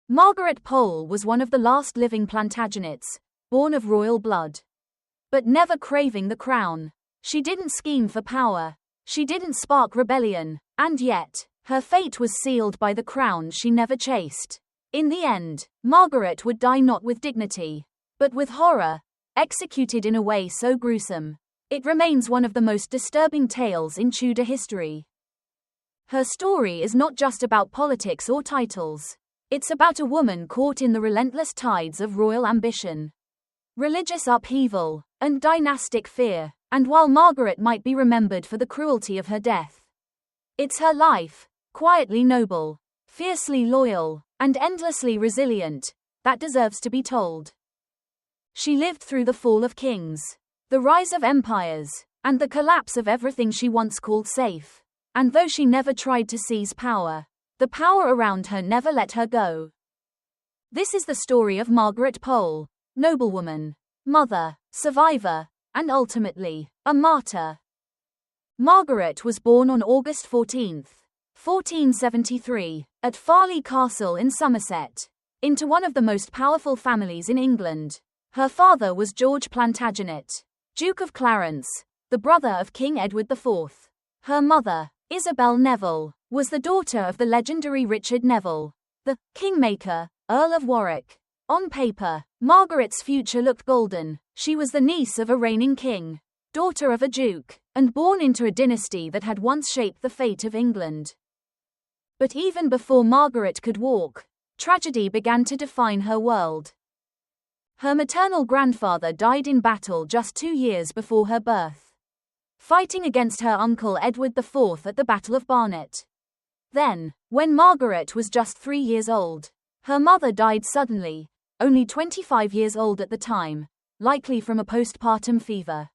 Margaret Pole was one of the last living Plantagenets, born of royal blood. But never craving the crown. She didn't scheme for power. She didn't spark rebellion, and yet, her fate was sealed by the crown she never chased. In the end, Margaret would die not with dignity, but with horror, executed in a way so gruesome. It remains one of the most disturbing tales in Tudor history. Her story is not just about politics or titles. It's about a woman caught in the relentless tides of royal ambition, religious upheaval, and dynastic fear. And while Margaret might be remembered for the cruelty of her death, it's her life, quietly noble, fiercely loyal, and endlessly resilient, that deserves to be told. She lived through the fall of kings, the rise of empires, and the collapse of everything she once called safe. And though she never tried to seize power, the power around her never let her go. This is the story of Margaret Pole, noblewoman, mother, survivor, and ultimately, a martyr. Margaret was born on August 14, 1473, at Farleigh Castle in Somerset, into one of the most powerful families in England. Her father was George Plantagenet, Duke of Clarence, the brother of King Edward IV. Her mother, Isabel Neville, was the daughter of the legendary Richard Neville, the Kingmaker, Earl of Warwick. On paper, Margaret's future looked golden. She was the niece of a reigning king, daughter of a duke, and born into a dynasty that had once shaped the fate of England. But even before Margaret could walk, tragedy began to define her world. Her maternal grandfather died in battle just 2 years before her birth, fighting against her uncle Edward IV at the Battle of Barnet. Then, when Margaret was just 3 years old, her mother died suddenly, only 25 years old at the time, likely from a postpartum fever.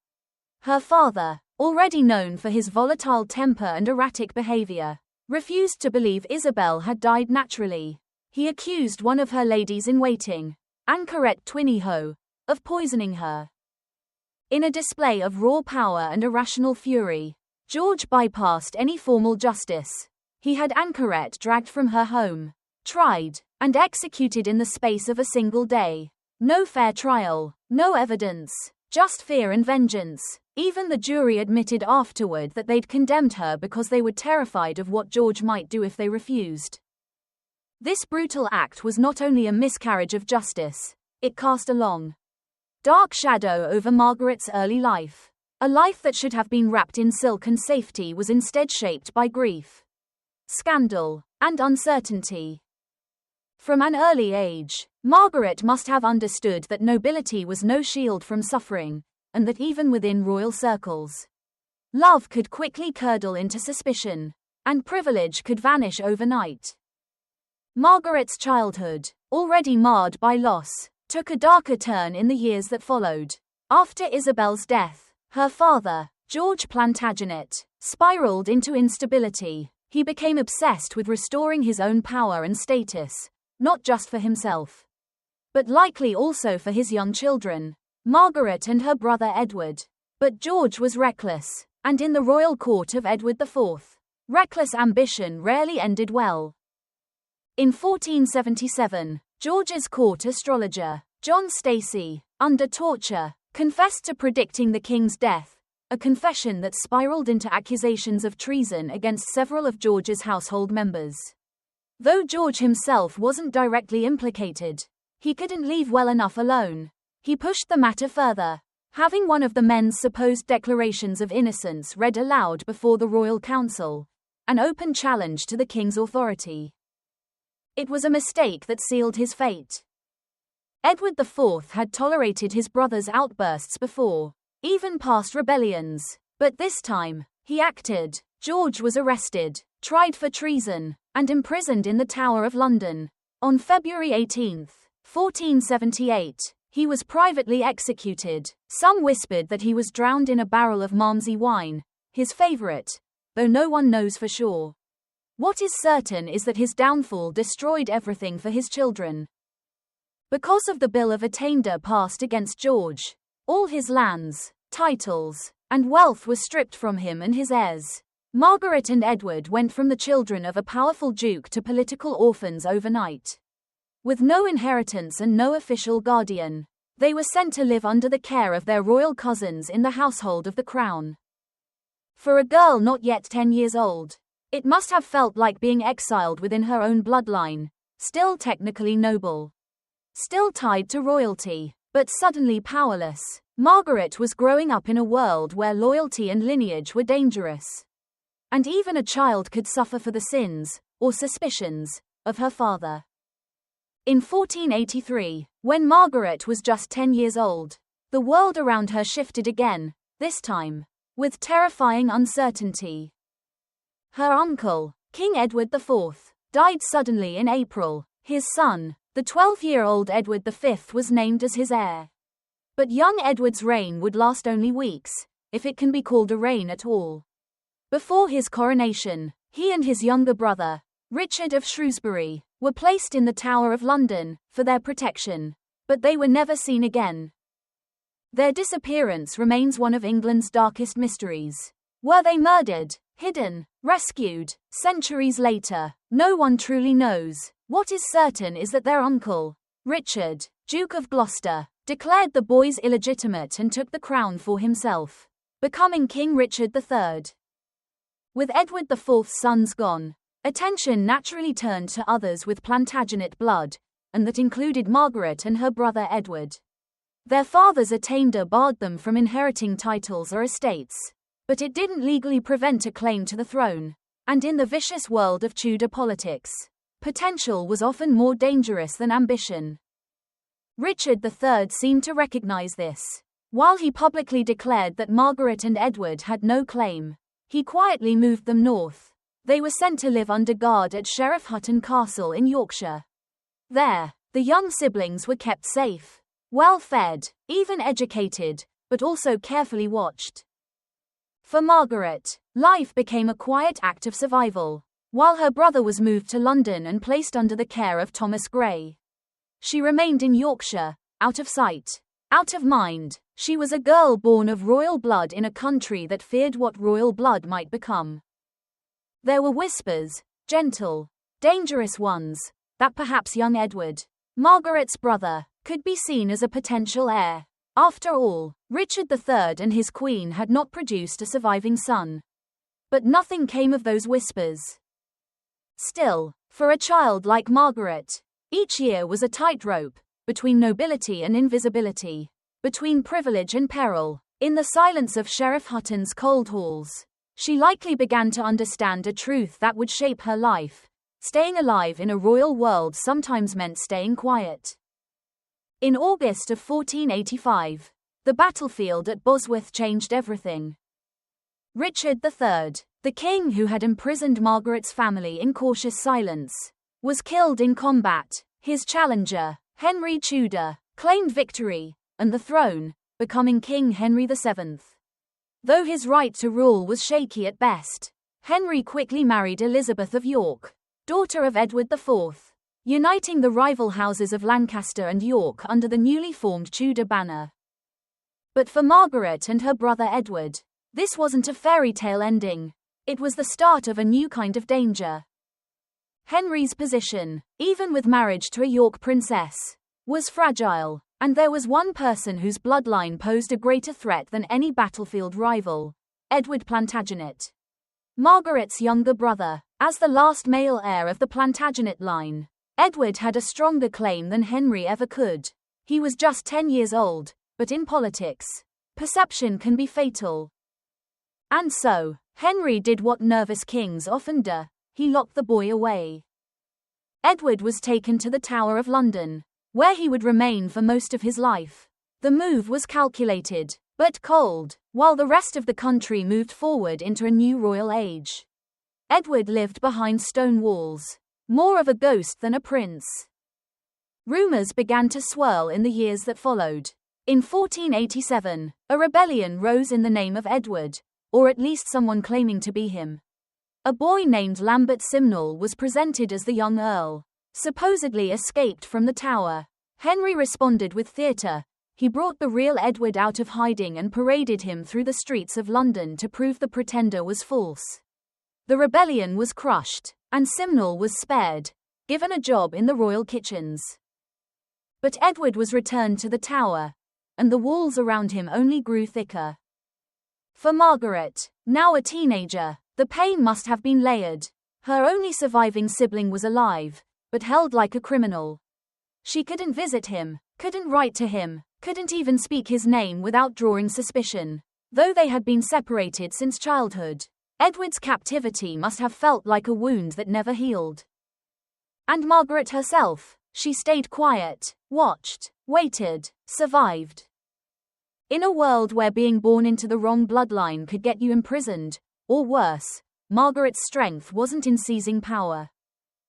Her father, already known for his volatile temper and erratic behavior, refused to believe Isabel had died naturally. He accused one of her ladies-in-waiting, Anchoret Twiniho, of poisoning her. In a display of raw power and irrational fury, George bypassed any formal justice. He had Anchoret dragged from her home, tried, and executed in the space of a single day. No fair trial, no evidence, just fear and vengeance. Even the jury admitted afterward that they'd condemned her because they were terrified of what George might do if they refused. This brutal act was not only a miscarriage of justice, it cast a long, dark shadow over Margaret's early life. A life that should have been wrapped in silk and safety was instead shaped by grief, scandal, and uncertainty. From an early age, Margaret must have understood that nobility was no shield from suffering, and that even within royal circles, love could quickly curdle into suspicion, and privilege could vanish overnight. Margaret's childhood, already marred by loss, took a darker turn in the years that followed. After Isabel's death, her father, George Plantagenet, spiraled into instability. He became obsessed with restoring his own power and status, not just for himself, but likely also for his young children, Margaret and her brother Edward. But George was reckless, and in the royal court of Edward IV, reckless ambition rarely ended well. In 1477, George's court astrologer, John Stacey, under torture, confessed to predicting the king's death, a confession that spiraled into accusations of treason against several of George's household members. Though George himself wasn't directly implicated, he couldn't leave well enough alone. He pushed the matter further, having one of the men's supposed declarations of innocence read aloud before the royal council, an open challenge to the king's authority. It was a mistake that sealed his fate. Edward IV had tolerated his brother's outbursts before, even past rebellions, but this time, he acted. George was arrested, tried for treason, and imprisoned in the Tower of London. On February 18, 1478, he was privately executed. Some whispered that he was drowned in a barrel of Malmsey wine, his favourite, though no one knows for sure. What is certain is that his downfall destroyed everything for his children. Because of the Bill of Attainder passed against George, all his lands, titles, and wealth were stripped from him and his heirs. Margaret and Edward went from the children of a powerful duke to political orphans overnight. With no inheritance and no official guardian, they were sent to live under the care of their royal cousins in the household of the crown. For a girl not yet 10 years old, it must have felt like being exiled within her own bloodline, still technically noble, still tied to royalty, but suddenly powerless. Margaret was growing up in a world where loyalty and lineage were dangerous. And even a child could suffer for the sins, or suspicions, of her father. In 1483, when Margaret was just 10 years old, the world around her shifted again, this time with terrifying uncertainty. Her uncle, King Edward IV, died suddenly in April. His son, the 12-year-old Edward V, was named as his heir. But young Edward's reign would last only weeks, if it can be called a reign at all. Before his coronation, he and his younger brother, Richard of Shrewsbury, were placed in the Tower of London for their protection, but they were never seen again. Their disappearance remains one of England's darkest mysteries. Were they murdered, hidden, rescued? Centuries later, no one truly knows. What is certain is that their uncle, Richard, Duke of Gloucester, declared the boys illegitimate and took the crown for himself, becoming King Richard III. With Edward IV's sons gone, attention naturally turned to others with Plantagenet blood, and that included Margaret and her brother Edward. Their father's attainder barred them from inheriting titles or estates, but it didn't legally prevent a claim to the throne, and in the vicious world of Tudor politics, potential was often more dangerous than ambition. Richard III seemed to recognize this. While he publicly declared that Margaret and Edward had no claim, he quietly moved them north. They were sent to live under guard at Sheriff Hutton Castle in Yorkshire. There, the young siblings were kept safe, well-fed, even educated, but also carefully watched. For Margaret, life became a quiet act of survival, while her brother was moved to London and placed under the care of Thomas Grey. She remained in Yorkshire, out of sight, out of mind. She was a girl born of royal blood in a country that feared what royal blood might become. There were whispers, gentle, dangerous ones, that perhaps young Edward, Margaret's brother, could be seen as a potential heir. After all, Richard III and his queen had not produced a surviving son. But nothing came of those whispers. Still, for a child like Margaret, each year was a tightrope, between nobility and invisibility, between privilege and peril. In the silence of Sheriff Hutton's cold halls, she likely began to understand a truth that would shape her life. Staying alive in a royal world sometimes meant staying quiet. In August of 1485, the battlefield at Bosworth changed everything. Richard III, the king who had imprisoned Margaret's family in cautious silence, was killed in combat. His challenger, Henry Tudor, claimed victory, and the throne, becoming King Henry VII. Though his right to rule was shaky at best, Henry quickly married Elizabeth of York, daughter of Edward IV, uniting the rival houses of Lancaster and York under the newly formed Tudor banner. But for Margaret and her brother Edward, this wasn't a fairy tale ending. It was the start of a new kind of danger. Henry's position, even with marriage to a York princess, was fragile, and there was one person whose bloodline posed a greater threat than any battlefield rival: Edward Plantagenet. Margaret's younger brother, as the last male heir of the Plantagenet line, Edward had a stronger claim than Henry ever could. He was just 10 years old, but in politics, perception can be fatal. And so, Henry did what nervous kings often do: he locked the boy away. Edward was taken to the Tower of London, where he would remain for most of his life. The move was calculated, but cold. While the rest of the country moved forward into a new royal age, Edward lived behind stone walls, more of a ghost than a prince. Rumors began to swirl in the years that followed. In 1487, a rebellion rose in the name of Edward, or at least someone claiming to be him. A boy named Lambert Simnel was presented as the young earl, supposedly escaped from the Tower. Henry responded with theatre. He brought the real Edward out of hiding and paraded him through the streets of London to prove the pretender was false. The rebellion was crushed, and Simnel was spared. given a job in the royal kitchens. But Edward was returned to the Tower, and the walls around him only grew thicker. For Margaret, now a teenager, the pain must have been layered. Her only surviving sibling was alive, but held like a criminal. She couldn't visit him, couldn't write to him, couldn't even speak his name without drawing suspicion. Though they had been separated since childhood, Edward's captivity must have felt like a wound that never healed. And Margaret herself, she stayed quiet, watched, waited, survived. In a world where being born into the wrong bloodline could get you imprisoned, or worse, Margaret's strength wasn't in seizing power.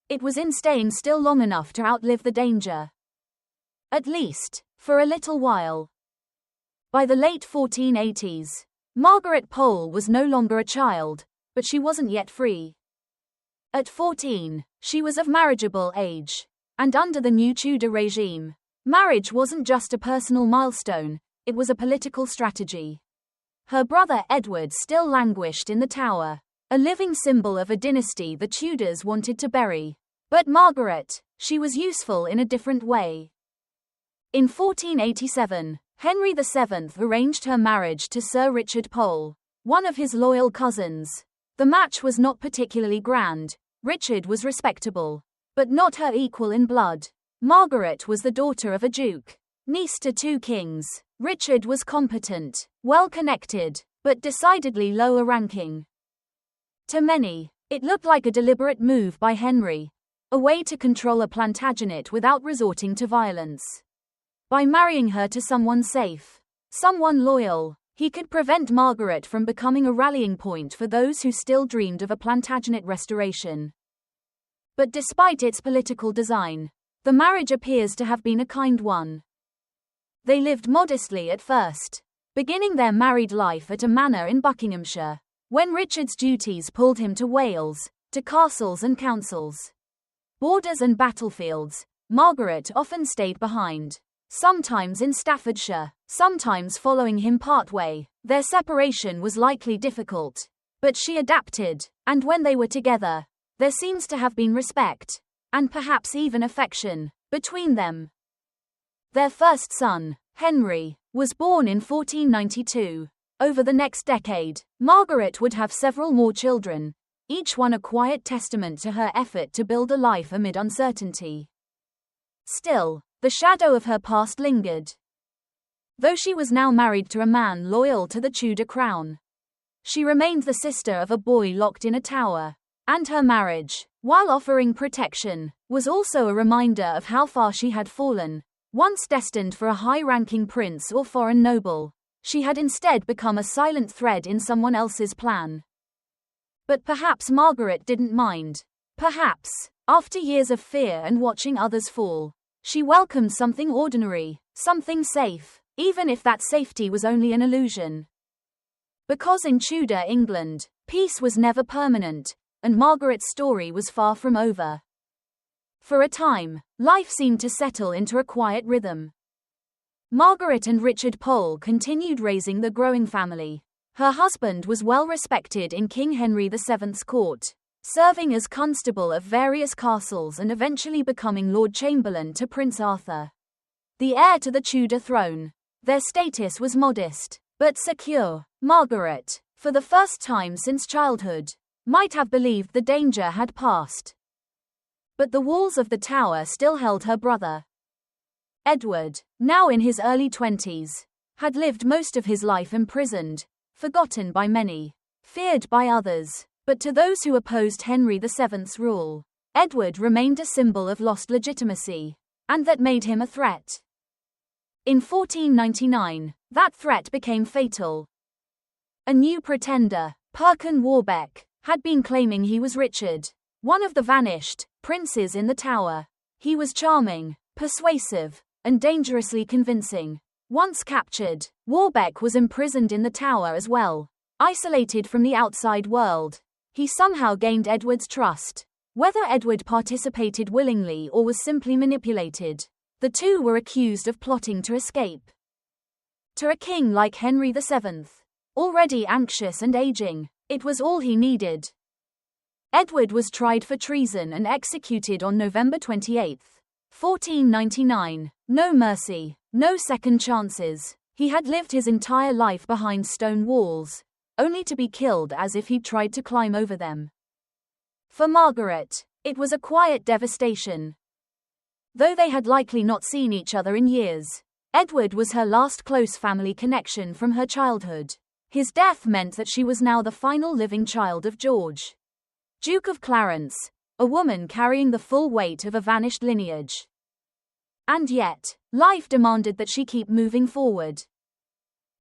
It was in staying still long enough to outlive the danger. At least, for a little while. By the late 1480s, Margaret Pole was no longer a child, but she wasn't yet free. At 14, she was of marriageable age, and under the new Tudor regime, marriage wasn't just a personal milestone, it was a political strategy. Her brother Edward still languished in the Tower, a living symbol of a dynasty the Tudors wanted to bury. But Margaret, she was useful in a different way. In 1487, Henry VII arranged her marriage to Sir Richard Pole, one of his loyal cousins. The match was not particularly grand. Richard was respectable, but not her equal in blood. Margaret was the daughter of a duke, niece to two kings. Richard was competent, well-connected, but decidedly lower ranking. To many, it looked like a deliberate move by Henry, a way to control a Plantagenet without resorting to violence. By marrying her to someone safe, someone loyal, he could prevent Margaret from becoming a rallying point for those who still dreamed of a Plantagenet restoration. But despite its political design, the marriage appears to have been a kind one. They lived modestly at first, beginning their married life at a manor in Buckinghamshire. When Richard's duties pulled him to Wales, to castles and councils, borders and battlefields, Margaret often stayed behind. Sometimes in Staffordshire, sometimes following him partway. Their separation was likely difficult, but she adapted, and when they were together, there seems to have been respect, and perhaps even affection, between them. Their first son, Henry, was born in 1492. Over the next decade, Margaret would have several more children, each one a quiet testament to her effort to build a life amid uncertainty. Still, the shadow of her past lingered. Though she was now married to a man loyal to the Tudor crown, she remained the sister of a boy locked in a tower, and her marriage, while offering protection, was also a reminder of how far she had fallen. Once destined for a high-ranking prince or foreign noble, she had instead become a silent thread in someone else's plan. But perhaps Margaret didn't mind. Perhaps, after years of fear and watching others fall, she welcomed something ordinary, something safe, even if that safety was only an illusion. Because in Tudor England, peace was never permanent, and Margaret's story was far from over. For a time, life seemed to settle into a quiet rhythm. Margaret and Richard Pole continued raising the growing family. Her husband was well respected in King Henry VII's court, serving as constable of various castles and eventually becoming Lord Chamberlain to Prince Arthur, the heir to the Tudor throne. Their status was modest, but secure. Margaret, for the first time since childhood, might have believed the danger had passed. But the walls of the Tower still held her brother. Edward, now in his early 20s, had lived most of his life imprisoned, forgotten by many, feared by others, but to those who opposed Henry VII's rule, Edward remained a symbol of lost legitimacy, and that made him a threat. In 1499, that threat became fatal. A new pretender, Perkin Warbeck, had been claiming he was Richard, one of the vanished princes in the Tower. He was charming, persuasive, and dangerously convincing. Once captured, Warbeck was imprisoned in the Tower as well, isolated from the outside world. He somehow gained Edward's trust. Whether Edward participated willingly or was simply manipulated, the two were accused of plotting to escape. To a king like Henry VII, already anxious and aging, it was all he needed. Edward was tried for treason and executed on November 28, 1499. No mercy, no second chances. He had lived his entire life behind stone walls, only to be killed as if he'd tried to climb over them. For Margaret, it was a quiet devastation. Though they had likely not seen each other in years, Edward was her last close family connection from her childhood. His death meant that she was now the final living child of George, Duke of Clarence, a woman carrying the full weight of a vanished lineage. And yet, life demanded that she keep moving forward.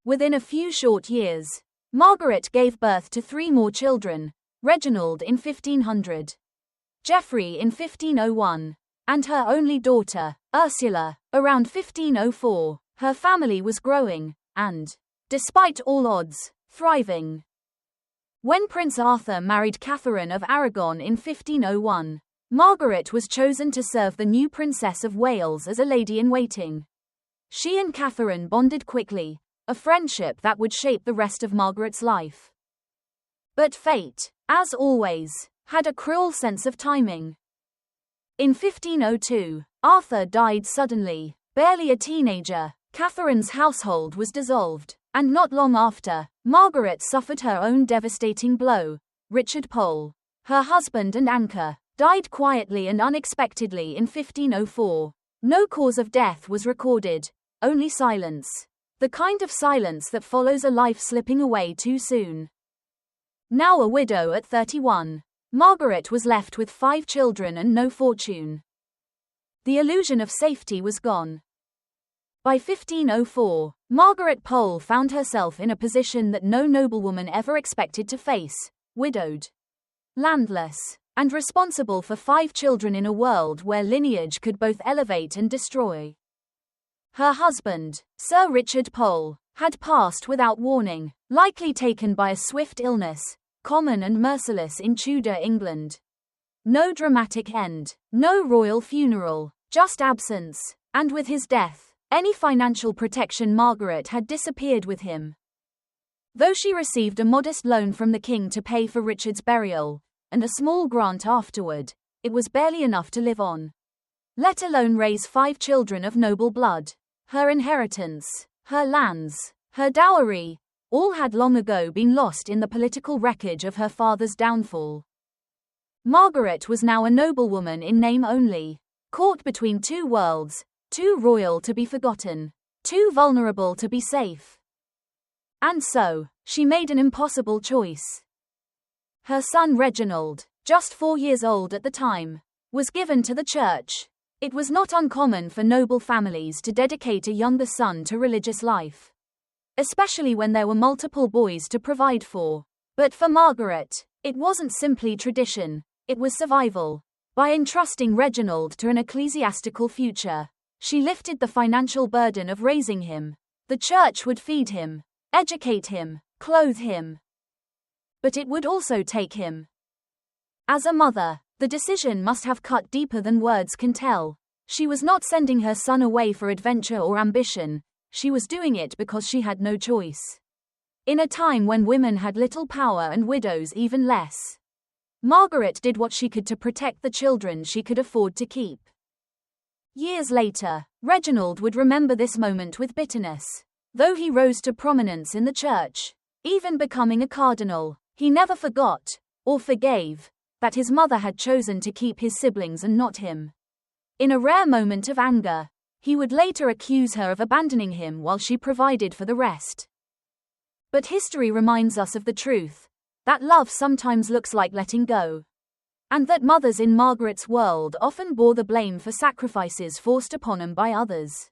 Within a few short years, Margaret gave birth to 3 more children, Reginald in 1500, Geoffrey in 1501, and her only daughter, Ursula, around 1504. Her family was growing, and, despite all odds, thriving. When Prince Arthur married Catherine of Aragon in 1501, Margaret was chosen to serve the new Princess of Wales as a lady-in-waiting. She and Catherine bonded quickly, a friendship that would shape the rest of Margaret's life. But fate, as always, had a cruel sense of timing. In 1502, Arthur died suddenly. Barely a teenager, Catherine's household was dissolved, and not long after, Margaret suffered her own devastating blow. Richard Pole, her husband and anchor, died quietly and unexpectedly in 1504. No cause of death was recorded, only silence. The kind of silence that follows a life slipping away too soon. Now a widow at 31, Margaret was left with 5 children and no fortune. The illusion of safety was gone. By 1504, Margaret Pole found herself in a position that no noblewoman ever expected to face, widowed, landless, and responsible for 5 children in a world where lineage could both elevate and destroy. Her husband, Sir Richard Pole, had passed without warning, likely taken by a swift illness, common and merciless in Tudor England. No dramatic end, no royal funeral, just absence, and with his death, any financial protection Margaret had disappeared with him. Though she received a modest loan from the king to pay for Richard's burial, and a small grant afterward, it was barely enough to live on. Let alone raise 5 children of noble blood. Her inheritance, her lands, her dowry, all had long ago been lost in the political wreckage of her father's downfall. Margaret was now a noblewoman in name only, caught between 2 worlds, too royal to be forgotten, too vulnerable to be safe. And so, she made an impossible choice. Her son Reginald, just 4 years old at the time, was given to the church. It was not uncommon for noble families to dedicate a younger son to religious life, especially when there were multiple boys to provide for. But for Margaret, it wasn't simply tradition, it was survival. By entrusting Reginald to an ecclesiastical future, she lifted the financial burden of raising him. The church would feed him, educate him, clothe him. But it would also take him. As a mother, the decision must have cut deeper than words can tell. She was not sending her son away for adventure or ambition, she was doing it because she had no choice. In a time when women had little power and widows even less, Margaret did what she could to protect the children she could afford to keep. Years later, Reginald would remember this moment with bitterness. Though he rose to prominence in the church, even becoming a cardinal, he never forgot, or forgave, that his mother had chosen to keep his siblings and not him. In a rare moment of anger, he would later accuse her of abandoning him while she provided for the rest. But history reminds us of the truth, that love sometimes looks like letting go. And that mothers in Margaret's world often bore the blame for sacrifices forced upon them by others.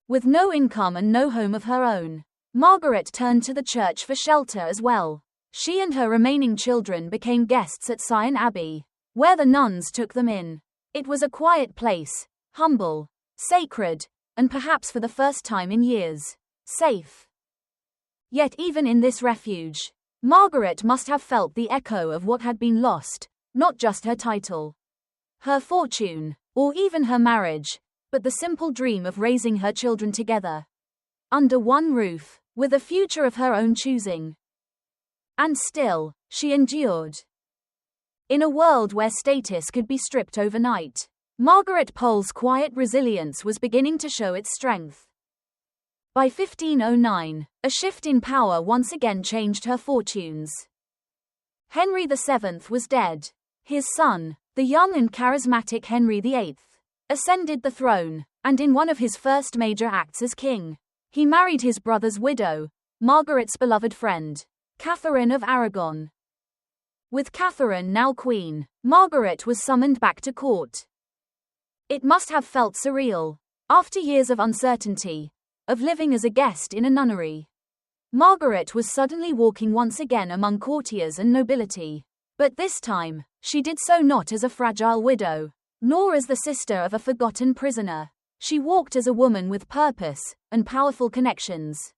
With no income and no home of her own, Margaret turned to the church for shelter as well. She and her remaining children became guests at Sion Abbey, where the nuns took them in. It was a quiet place, humble, sacred, and perhaps for the first time in years, safe. Yet even in this refuge, Margaret must have felt the echo of what had been lost, not just her title, her fortune, or even her marriage, but the simple dream of raising her children together, under one roof, with a future of her own choosing. And still, she endured. In a world where status could be stripped overnight, Margaret Pole's quiet resilience was beginning to show its strength. By 1509, a shift in power once again changed her fortunes. Henry VII was dead. His son, the young and charismatic Henry VIII, ascended the throne, and in one of his first major acts as king, he married his brother's widow, Margaret's beloved friend, Catherine of Aragon. With Catherine now queen, Margaret was summoned back to court. It must have felt surreal. After years of uncertainty, of living as a guest in a nunnery, Margaret was suddenly walking once again among courtiers and nobility. But this time, she did so not as a fragile widow, nor as the sister of a forgotten prisoner. She walked as a woman with purpose and powerful connections.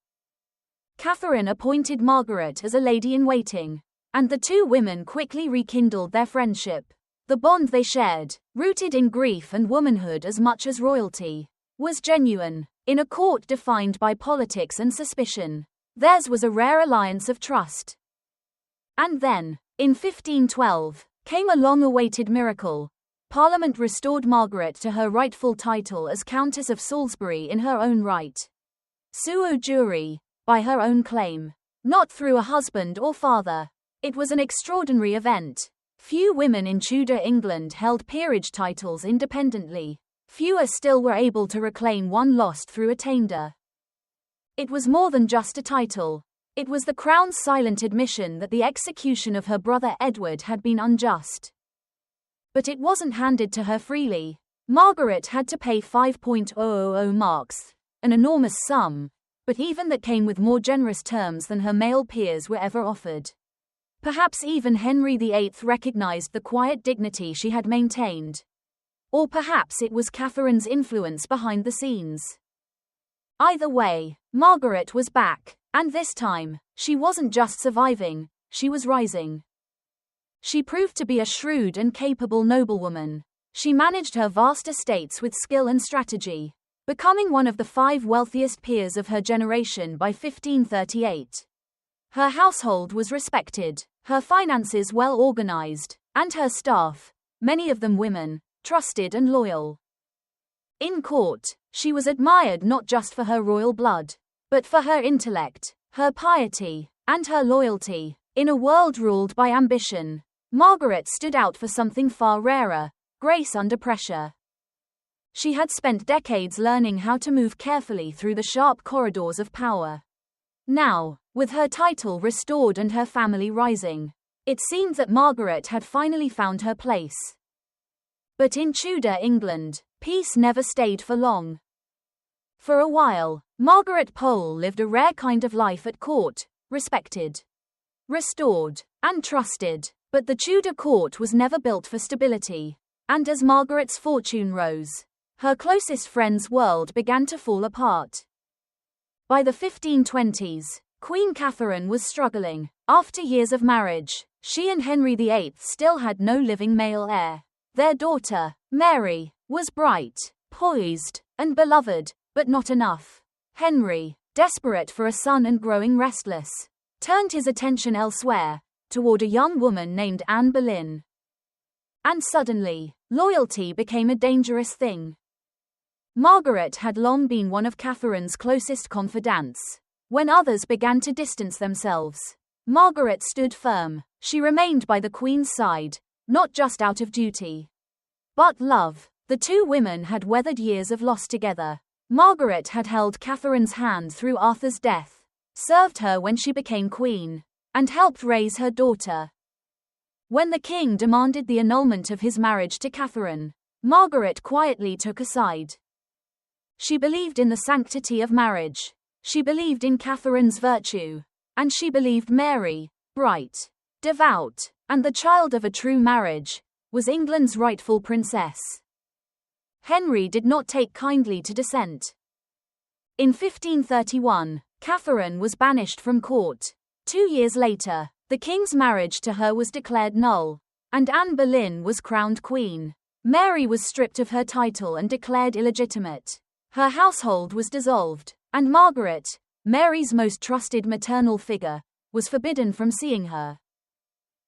Catherine appointed Margaret as a lady-in-waiting, and the two women quickly rekindled their friendship. The bond they shared, rooted in grief and womanhood as much as royalty, was genuine. In a court defined by politics and suspicion, theirs was a rare alliance of trust. And then, in 1512, came a long-awaited miracle. Parliament restored Margaret to her rightful title as Countess of Salisbury in her own right. Sua jure, by her own claim, not through a husband or father. It was an extraordinary event. Few women in Tudor England held peerage titles independently. Fewer still were able to reclaim one lost through attainder. It was more than just a title. It was the Crown's silent admission that the execution of her brother Edward had been unjust. But it wasn't handed to her freely. Margaret had to pay 5,000 marks, an enormous sum, but even that came with more generous terms than her male peers were ever offered. Perhaps even Henry VIII recognized the quiet dignity she had maintained. Or perhaps it was Catherine's influence behind the scenes. Either way, Margaret was back, and this time, she wasn't just surviving, she was rising. She proved to be a shrewd and capable noblewoman. She managed her vast estates with skill and strategy, becoming one of the 5 wealthiest peers of her generation by 1538. Her household was respected, her finances well organized, and her staff, many of them women, trusted and loyal. In court, she was admired not just for her royal blood, but for her intellect, her piety, and her loyalty. In a world ruled by ambition, Margaret stood out for something far rarer: grace under pressure. She had spent decades learning how to move carefully through the sharp corridors of power. Now, with her title restored and her family rising, it seemed that Margaret had finally found her place. But in Tudor England, peace never stayed for long. For a while, Margaret Pole lived a rare kind of life at court, respected, restored, and trusted. But the Tudor court was never built for stability, and as Margaret's fortune rose, her closest friends' world began to fall apart. By the 1520s, Queen Catherine was struggling. After years of marriage, she and Henry VIII still had no living male heir. Their daughter, Mary, was bright, poised, and beloved, but not enough. Henry, desperate for a son and growing restless, turned his attention elsewhere, toward a young woman named Anne Boleyn. And suddenly, loyalty became a dangerous thing. Margaret had long been one of Catherine's closest confidants. When others began to distance themselves, Margaret stood firm. She remained by the Queen's side, not just out of duty, but love. The two women had weathered years of loss together. Margaret had held Catherine's hand through Arthur's death, served her when she became queen, and helped raise her daughter. When the king demanded the annulment of his marriage to Catherine, Margaret quietly took a side. She believed in the sanctity of marriage. She believed in Catherine's virtue. And she believed Mary, bright, devout, and the child of a true marriage, was England's rightful princess. Henry did not take kindly to dissent. In 1531, Catherine was banished from court. 2 years later, the king's marriage to her was declared null, and Anne Boleyn was crowned queen. Mary was stripped of her title and declared illegitimate. Her household was dissolved, and Margaret, Mary's most trusted maternal figure, was forbidden from seeing her.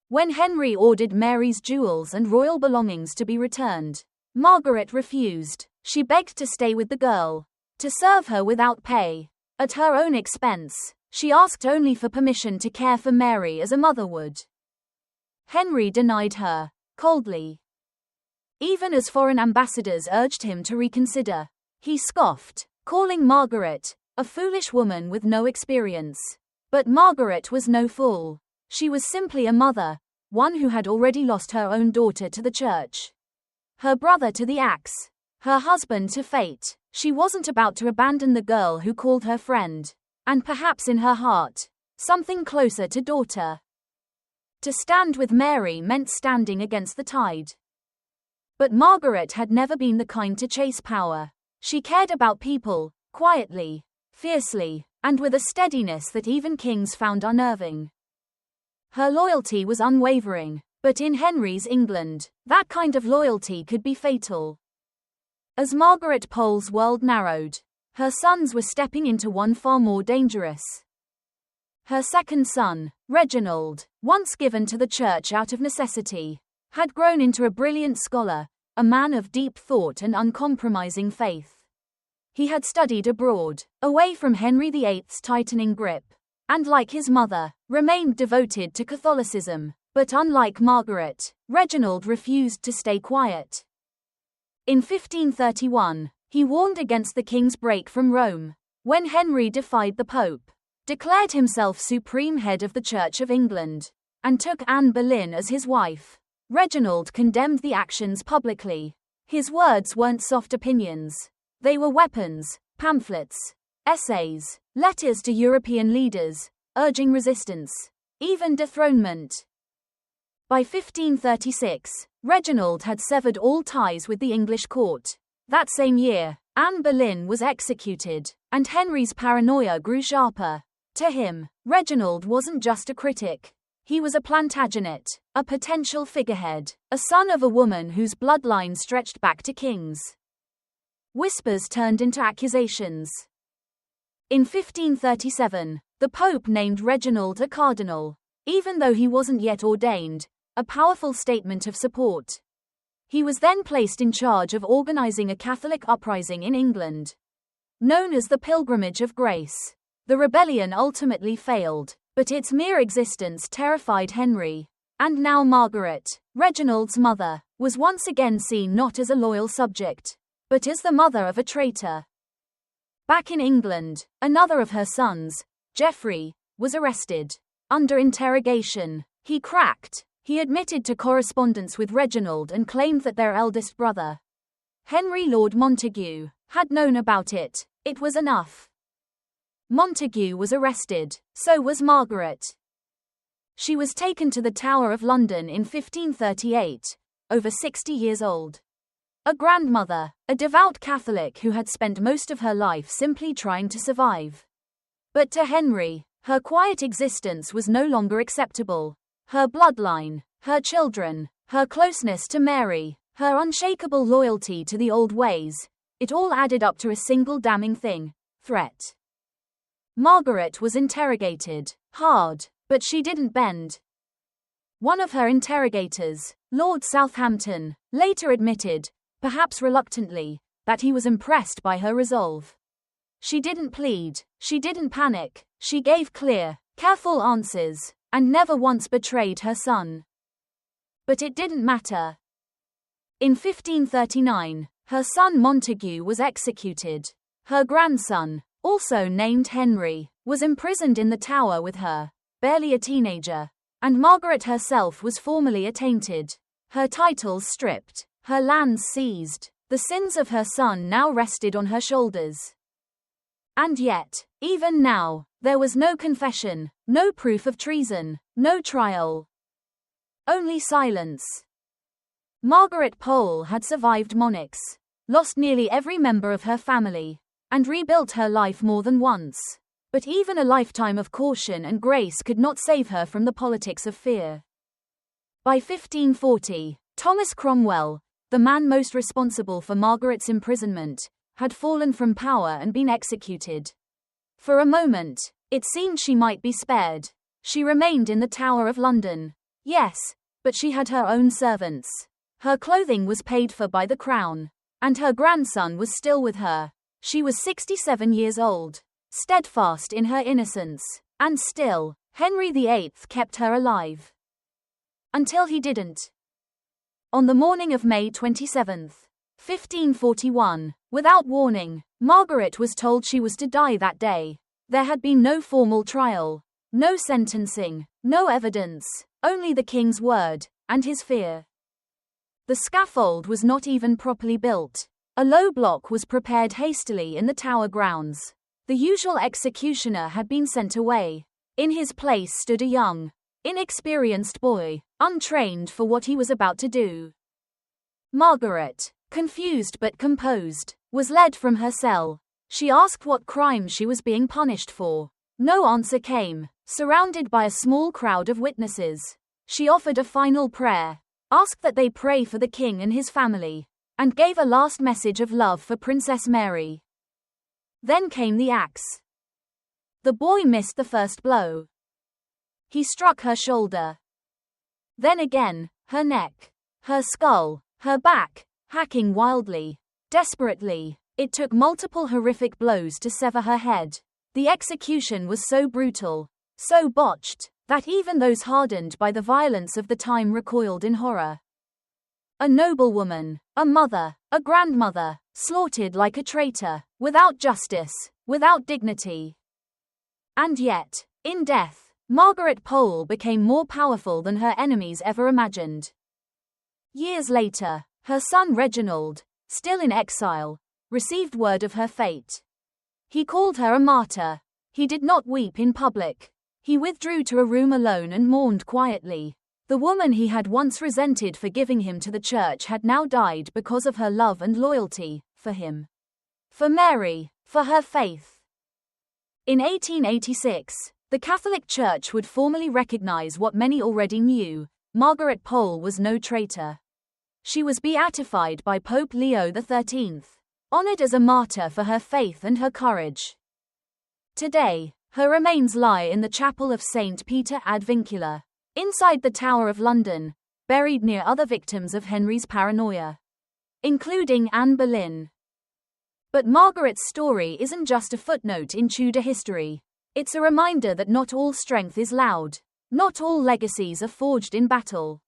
When Henry ordered Mary's jewels and royal belongings to be returned, Margaret refused. She begged to stay with the girl, to serve her without pay, at her own expense. She asked only for permission to care for Mary as a mother would. Henry denied her, coldly. Even as foreign ambassadors urged him to reconsider, he scoffed, calling Margaret a foolish woman with no experience. But Margaret was no fool. She was simply a mother, one who had already lost her own daughter to the church, her brother to the axe, her husband to fate. She wasn't about to abandon the girl who called her friend, and perhaps in her heart, something closer to daughter. To stand with Mary meant standing against the tide. But Margaret had never been the kind to chase power. She cared about people, quietly, fiercely, and with a steadiness that even kings found unnerving. Her loyalty was unwavering, but in Henry's England, that kind of loyalty could be fatal. As Margaret Pole's world narrowed, her sons were stepping into one far more dangerous. Her second son, Reginald, once given to the church out of necessity, had grown into a brilliant scholar, a man of deep thought and uncompromising faith. He had studied abroad, away from Henry VIII's tightening grip, and like his mother, remained devoted to Catholicism. But unlike Margaret, Reginald refused to stay quiet. In 1531, he warned against the king's break from Rome. When Henry defied the Pope, declared himself supreme head of the Church of England, and took Anne Boleyn as his wife, Reginald condemned the actions publicly. His words weren't soft opinions. They were weapons, pamphlets, essays, letters to European leaders, urging resistance, even dethronement. By 1536, Reginald had severed all ties with the English court. That same year, Anne Boleyn was executed, and Henry's paranoia grew sharper. To him, Reginald wasn't just a critic. He was a Plantagenet, a potential figurehead, a son of a woman whose bloodline stretched back to kings. Whispers turned into accusations. In 1537, the Pope named Reginald a cardinal, even though he wasn't yet ordained, a powerful statement of support. He was then placed in charge of organizing a Catholic uprising in England, known as the Pilgrimage of Grace. The rebellion ultimately failed, but its mere existence terrified Henry. And now Margaret, Reginald's mother, was once again seen not as a loyal subject, but as the mother of a traitor. Back in England, another of her sons, Geoffrey, was arrested. Under interrogation, he cracked. He admitted to correspondence with Reginald and claimed that their eldest brother, Henry Lord Montague, had known about it. It was enough. Montague was arrested, so was Margaret. She was taken to the Tower of London in 1538, over 60 years old. A grandmother, a devout Catholic who had spent most of her life simply trying to survive. But to Henry, her quiet existence was no longer acceptable. Her bloodline, her children, her closeness to Mary, her unshakable loyalty to the old ways, it all added up to a single damning thing: threat. Margaret was interrogated, hard, but she didn't bend. One of her interrogators, Lord Southampton, later admitted, perhaps reluctantly, that he was impressed by her resolve. She didn't plead, she didn't panic, she gave clear, careful answers, and never once betrayed her son. But it didn't matter. In 1539, her son Montague was executed. Her grandson, also named Henry, was imprisoned in the Tower with her, barely a teenager, and Margaret herself was formally attainted. Her titles stripped, her lands seized. The sins of her son now rested on her shoulders. And yet, even now, there was no confession, no proof of treason, no trial. Only silence. Margaret Pole had survived monarchs, lost nearly every member of her family, and rebuilt her life more than once. But even a lifetime of caution and grace could not save her from the politics of fear. By 1540, Thomas Cromwell, the man most responsible for Margaret's imprisonment, had fallen from power and been executed. For a moment, it seemed she might be spared. She remained in the Tower of London, Yes, but she had her own servants. Her clothing was paid for by the crown. And her grandson was still with her. She was 67 years old, steadfast in her innocence. And still, Henry VIII kept her alive. Until he didn't. On the morning of May 27, 1541, without warning, Margaret was told she was to die that day. There had been no formal trial, no sentencing, no evidence, only the king's word, and his fear. The scaffold was not even properly built. A low block was prepared hastily in the Tower grounds. The usual executioner had been sent away. In his place stood a young, inexperienced boy, untrained for what he was about to do. Margaret, confused but composed, was led from her cell. She asked what crime she was being punished for. No answer came. Surrounded by a small crowd of witnesses, she offered a final prayer, asked that they pray for the king and his family, and gave a last message of love for Princess Mary. Then came the axe. The boy missed the first blow. He struck her shoulder. Then again, her neck, her skull, her back, hacking wildly, desperately. It took multiple horrific blows to sever her head. The execution was so brutal, so botched, that even those hardened by the violence of the time recoiled in horror. A noblewoman, a mother, a grandmother, slaughtered like a traitor, without justice, without dignity. And yet, in death, Margaret Pole became more powerful than her enemies ever imagined. Years later, her son Reginald, still in exile, received word of her fate. He called her a martyr. He did not weep in public. He withdrew to a room alone and mourned quietly. The woman he had once resented for giving him to the church had now died because of her love and loyalty, for him. For Mary, for her faith. In 1886, the Catholic Church would formally recognize what many already knew: Margaret Pole was no traitor. She was beatified by Pope Leo XIII, honored as a martyr for her faith and her courage. Today, her remains lie in the chapel of St. Peter ad Vincula, inside the Tower of London, buried near other victims of Henry's paranoia, including Anne Boleyn. But Margaret's story isn't just a footnote in Tudor history. It's a reminder that not all strength is loud, not all legacies are forged in battle.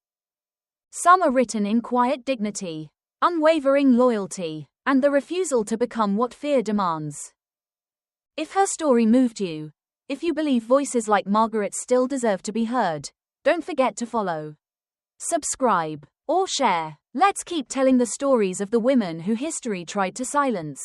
Some are written in quiet dignity, unwavering loyalty, and the refusal to become what fear demands. If her story moved you, if you believe voices like Margaret still deserve to be heard, don't forget to follow, subscribe, or share. Let's keep telling the stories of the women who history tried to silence.